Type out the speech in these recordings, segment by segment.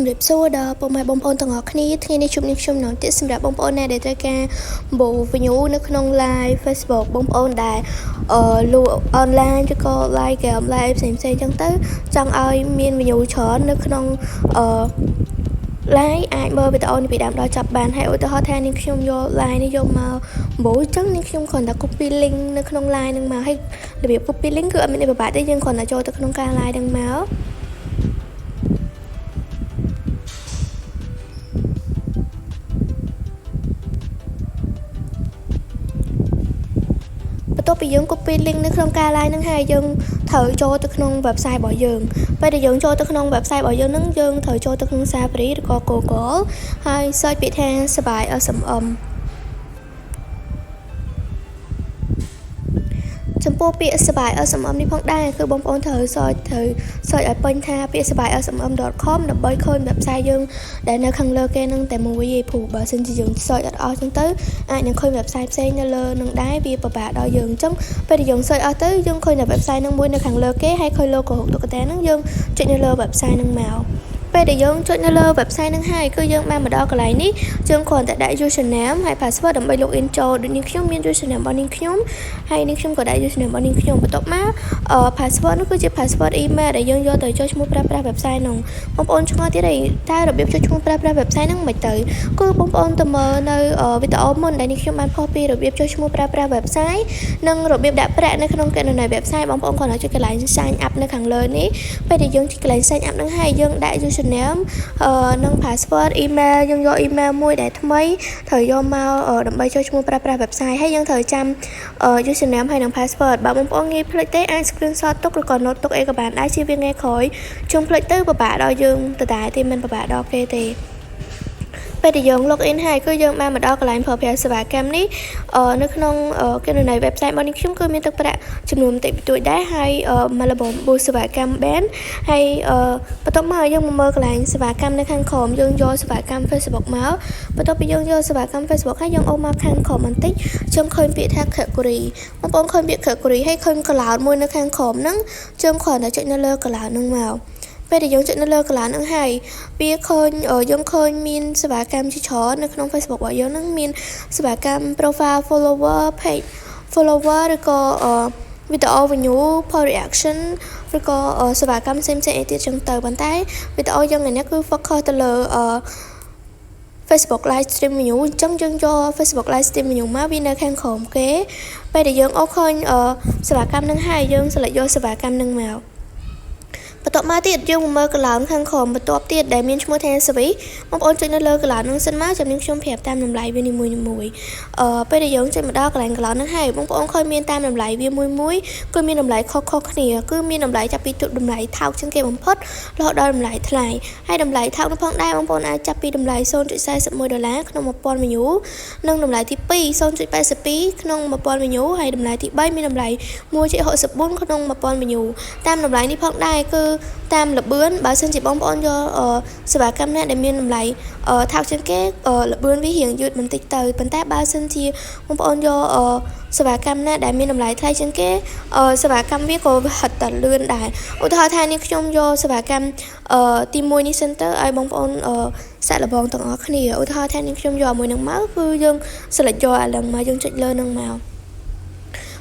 សម្រាប់សួរដល់ពុកម៉ែបងប្អូនទាំងអស់គ្នាថ្ងៃនេះជួបនឹងខ្ញុំម្ដងទៀតសម្រាប់បងប្អូនដែលត្រូវការបូ view នៅក្នុង live Facebook បងប្អូនដែលលក់ online ឬក៏ live game live ផ្សេងៗចឹងទៅចង់ឲ្យមាន view ច្រើននៅក្នុងlive អាចមើលវីដេអូនេះពីដើមដល់ចប់បានហើយឧទាហរណ៍ថានាងខ្ញុំយក live នេះយកមកបូចឹងនាងខ្ញុំគ្រាន់តែ copy link នៅក្នុង live នឹងមកហើយរបៀប copy link គឺអត់មានអីពិបាកទេយើងគ្រាន់តែចូលទៅក្នុងការ live នឹងមកបន្ទាប់ពីយើង copy link នៅក្នុងការ live ហ្នឹងហើយយើងត្រូវចូលទៅក្នុង website របស់យើងពេលដែលយើងចូលទៅក្នុង website របស់យើងហ្នឹងយើងត្រូវចូលទៅក្នុង Safari ឬក៏ Google ហើយ search ពាក្យថាសបាយ SMM ចំពោះពាក្យសបាយ SMM នេះផងដែរគឺបងប្អូនត្រូវ search ឲ្យពេញថាពាក្យសបាយ SMM.com ដើម្បីឃើញ website យើងដែលនៅខាងលើគេនឹងតែមួយឯងព្រោះបើសិនជាយើង search អត់អស់ចឹងទៅអាចនឹងឃើញ website ផ្សេងនៅលើនឹងដែរវាពិបាកដល់យើងអញ្ចឹងពេលដែលយើង search អស់ទៅយើងឃើញតែ website នឹងមួយនៅខាងលើគេហើយឃើញ logo រូបតុក្កតានឹងយើងចុចនៅលើ website នឹងមកពេលដែលយើងចុចនៅលើ website នឹងហើយគឺយើងបានមកដល់កន្លែងនេះយើងគ្រាន់តែដាក់ username ហើយ password ដើម្បី login ចូលដូចនាងខ្ញុំមាន username របស់នាងខ្ញុំហើយនាងខ្ញុំក៏ដាក់ username របស់នាងខ្ញុំបន្ទាប់មក password នោះគឺជា password email ដែលយើងយកទៅចុចឈ្មោះប្រើប្រាស់ website នោះបងប្អូនឆ្ងល់ទៀតហើយតើរបៀបចុចឈ្មោះប្រើប្រាស់ website ហ្នឹងមិនទៅគឺបងប្អូនទៅមើលនៅវីដេអូមុនដែលនាងខ្ញុំបានផុសពីរបៀបចុចឈ្មោះប្រើប្រាស់ website និងរបៀបដាក់ប្រាក់នៅក្នុងគណនី website បងប្អូនគ្រាន់តែចុចកន្លែង sign up នៅខាងលើនេះពេលដែលយើងចុចកន្លែង sign up ហ្នឹងហើយយើងដាក់ username និង password email យើងយក email មួយដែលថ្មីត្រូវយកមកដើម្បីចូលឈ្មោះប្រើប្រាស់ website ហើយយើងត្រូវចាំ username ហើយនិង password បើបងប្អូនងាយភ្លេចទេអាច screenshot ទុកឬក៏ note ទុកអីក៏បានដែរជាវាថ្ងៃក្រោយជុំភ្លេចទៅពិបាកដល់យើងដដែលទេមិនពិបាកដល់គេទេពេលដែលយើង log in ហើយគឺយើងបានមកដល់កន្លែងប្រើប្រាស់សេវាកម្មនេះនៅក្នុងគណនី website របស់នេះខ្ញុំគឺមានទឹកប្រាក់ចំនួនបន្តិចបន្តួចដែរហើយមកលបងបូសេវាកម្ម ban ហើយបន្ទាប់មកយើងមកមើលកន្លែងសេវាកម្មនៅខាងក្រោមយើងយកសេវាកម្ម Facebook មកបន្ទាប់ពីយើងយកសេវាកម្ម Facebook ហើយយើងអូសមកខាងក្រោមបន្តិចយើងឃើញពាក្យថា category បងប្អូនឃើញពាក្យ category ហើយឃើញ cloud មួយនៅខាងក្រោមហ្នឹងយើងគ្រាន់តែចុចនៅលើ cloud ហ្នឹងមកពេលដែលយើងចុចនៅលើកន្លែងហ្នឹងហើយវាឃើញយើងឃើញមានសេវាកម្មជាច្រើននៅក្នុង Facebook របស់យើងហ្នឹងមានសេវាកម្ម profile follower page follower ឬក៏ video view poll reaction ឬក៏សេវាកម្មផ្សេងៗឯទៀតចឹងទៅប៉ុន្តែវីដេអូយើងនេះគឺ focus ទៅលើFacebook live stream menu អញ្ចឹងយើងយក Facebook live stream menu មកវានៅខាងក្រោមគេពេលដែលយើងអូសឃើញសេវាកម្មហ្នឹងហើយយើងselectយកសេវាកម្មហ្នឹងមកបន្ទាប់មកទៀតយើងមកមើលកន្លែងខាងក្រោមបន្ទាប់ទៀតដែលមានឈ្មោះថា service បងប្អូនចុចនៅលើកន្លែងហ្នឹងសិនមកចាំខ្ញុំប្រាប់តាមតម្លៃវានីមួយពេលដែលយើងចុចមកដល់កន្លែងហ្នឹងហើយបងប្អូនឃើញមានតាមតម្លៃវាមួយគឺមានតម្លៃខុសៗគ្នាគឺមានតម្លៃចាប់ពីតម្លៃថោកជាងគេបំផុតរហូតដល់តម្លៃថ្លៃហើយតម្លៃថោកនោះផងដែរបងប្អូនអាចចាប់ពីតម្លៃ $0.41 ក្នុង 1000 menu និងតម្លៃទី2 $0.82 ក្នុង 1000 menu ហើយតម្លៃទី3មានតម្លៃ $1.64 ក្នុង 1000 menu តាមតម្លៃនេះផងដែរគឺតាមលបឿនបើសិនជាបងប្អូនយកសេវាកម្មណាដែលមានតម្លៃថោកជាងគេលបឿនវារៀងយឺតបន្តិចទៅប៉ុន្តែបើសិនជាបងប្អូនយកសេវាកម្មណាដែលមានតម្លៃថ្លៃជាងគេសេវាកម្មវាក៏ហិតតែលឿនដែរឧទាហរណ៍ថានេះខ្ញុំយកសេវាកម្មទី1នេះសិនទៅឲ្យបងប្អូនសាក់លបងទាំងអស់គ្នាឧទាហរណ៍ថានេះខ្ញុំយកមួយនឹងមកគឺយើង select យកអានឹងមកយើងចុចលើនឹងមក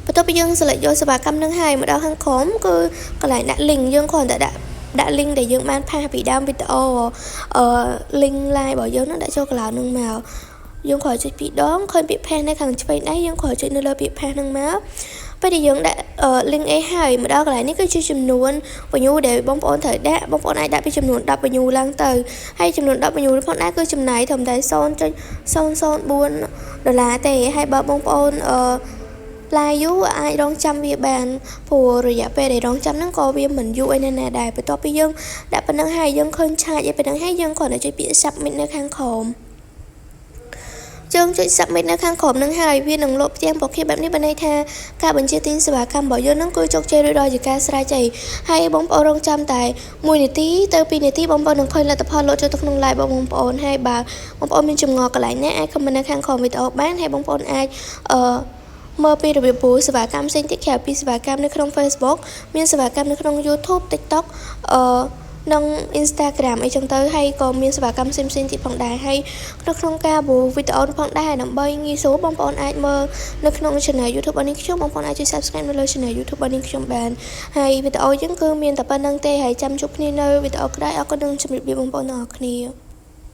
បន្ទាប់ពីយើង select យកសេវាកម្មនឹងហើយមកដល់ខាងក្រោមគឺកន្លែងដាក់ link យើងគ្រាន់តែដាក់ link ដែលយើងបានផាសពីដើមវីដេអូlink live របស់យើងនឹងដាក់ចូលកន្លែងនឹងមកយើងគ្រាន់ចុចពីរដងឃើញពាក្យផាសនៅខាងឆ្វេងដៃយើងគ្រាន់ចុចនៅលើពាក្យផាសនឹងមកពេលដែលយើងដាក់ link អីហើយមកដល់កន្លែងនេះគឺជាចំនួន view ដែលបងប្អូនត្រូវដាក់បងប្អូនអាចដាក់ពីចំនួន10 view ឡើងទៅហើយចំនួន10 view នេះផងដែរគឺចំណាយត្រឹមតែ $0.004 ទេហើយបើបងប្អូនឡាយយូរអាចរងចាំវាបានព្រោះរយៈពេលដែលរងចាំហ្នឹងក៏វាមិនយូរអីណាដែរបន្ទាប់ពីយើងដាក់ប៉ុណ្្នឹងហើយយើងឃើញឆាតឯប៉ុណ្្នឹងហើយយើងគ្រាន់តែចុចពាក្យ submit នៅខាងក្រោមយើងចុច submit នៅខាងក្រោមហ្នឹងហើយវានឹងលក់ផ្ទាំងពណ៌ខៀវបែបនេះបានន័យថាការបញ្ជាទិញសេវាកម្មរបស់យើងហ្នឹងគឺជោគជ័យរួចរាល់ជាការស្រេចហើយបងប្អូនរងចាំតែ1នាទីទៅ2នាទីបងប្អូននឹងឃើញលទ្ធផលលក់ចូលទៅក្នុង live របស់បងប្អូនហើយបើបងប្អូនមានចម្ងល់កន្លែងណាអាច comment នៅខាងក្រោមវីដេអូបានហើយបងប្អូនអាចមើលពីរបៀបពូសេវាកម្មផ្សេងទៀតក្រៅពីសេវាកម្មនៅក្នុង Facebook មានសេវាកម្មនៅក្នុង YouTube TikTok ក្នុង Instagram អីចឹងទៅហើយក៏មានសេវាកម្មផ្សេងៗទៀតផងដែរហើយនៅក្នុងការ វីដេអូផងដែរដើម្បីងាយស្រួលបងប្អូនអាចមើលនៅក្នុង channel YouTube របស់នាងខ្ញុំបងប្អូនអាចជួយ Subscribe នៅលើ channel YouTube របស់នាងខ្ញុំបានហើយវីដេអូយើងគឺមានតែប៉ុណ្្នឹងទេហើយចាំជួបគ្នានៅវីដេអូក្រោយអរគុណនិងជម្រាបលាបងប្អូនទាំងអស់គ្នា